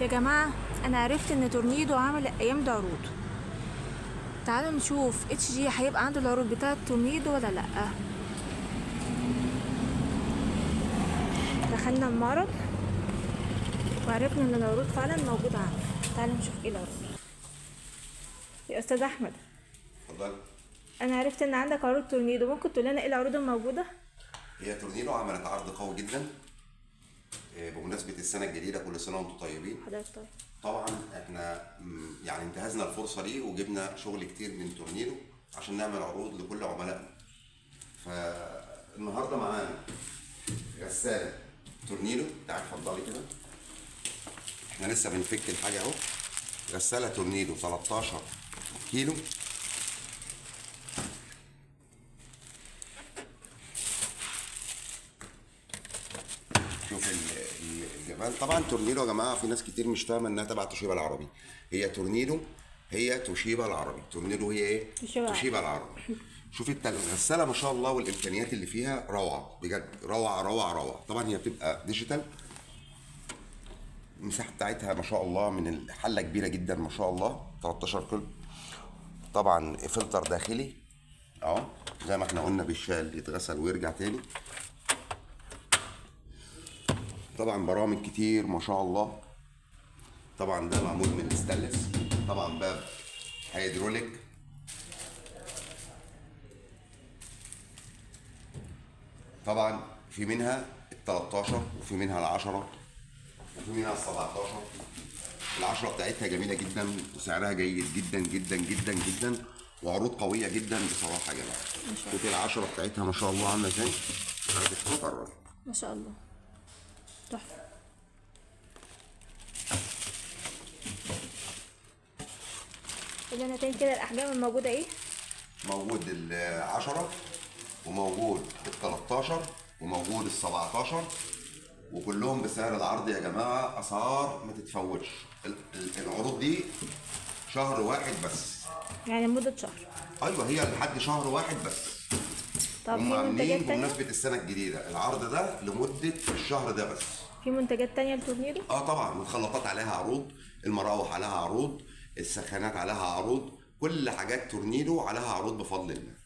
يا جماعة، أنا عرفت إن تورنيدو عامل الأيام دي عروض. تعالوا نشوف اتش جي هيبقى عنده العروض بتاعة تورنيدو ولا لأ. دخلنا المعرض وعرفنا إن العروض فعلا موجودة عنده. تعالوا نشوف ايه العروض. يا أستاذ أحمد، اتفضل. أنا عرفت إن عندك عروض تورنيدو، ممكن تقول لنا ايه العروض الموجودة؟ هي تورنيدو عملت عرض قوي جدا بمناسبة السنة الجديدة، كل سنة وانتم طيبين. حضرتك طيب. طبعا احنا يعني انتهزنا الفرصة دي وجبنا شغل كتير من تورنيدو عشان نعمل عروض لكل عملائنا. فالنهارده معانا غسالة تورنيدو. تعالى اتفضلي كده، احنا لسه بنفك الحاجة اهو. غسالة تورنيدو 13 كيلو. شوف الجمال. طبعا تورنيدو يا جماعه في ناس كتير مش فاهمه انها تبع توشيبا العربي. هي تورنيدو، هي توشيبا العربي. تورنيدو هي ايه؟ توشيبا العربي. شوفي الغساله ما شاء الله، والامكانيات اللي فيها روعه بجد، روعه روعه روعه. طبعا هي بتبقى ديجيتال، المساحه بتاعتها ما شاء الله من الحله كبيره جدا ما شاء الله، 13 كيلو. طبعا فلتر داخلي اهو زي ما احنا قلنا، بالشال يتغسل ويرجع تاني. طبعا برامج كتير ما شاء الله. طبعا ده معمول من الستانلس. طبعا باب هيدروليك. طبعا في منها ال 13 وفي منها ال 10 وفي منها ال 17. ال 10 بتاعتها جميله جدا وسعرها جيد جدا جدا جدا جدا، وعروض قويه جدا بصراحه يا جماعه. شوفي ال 10 بتاعتها ما شاء الله عامله ازاي. ما شاء الله تحفه. قول لنا تاني كده الاحجام الموجوده ايه؟ موجود ال 10 وموجود ال 13 وموجود ال 17، وكلهم بسعر العرض يا جماعه. اسعار ما تتفوتش. العروض دي شهر واحد بس، يعني مده شهر. ايوه هي لحد شهر واحد بس. طب هم في عاملين منتجات تانية؟ بمناسبه السنه الجديده العرض ده لمده الشهر ده بس. في منتجات تانية لتورنيدو؟ طبعا، والخلاطات عليها عروض، المراوح عليها عروض، السخانات عليها عروض، كل حاجات تورنيدو عليها عروض بفضل الله.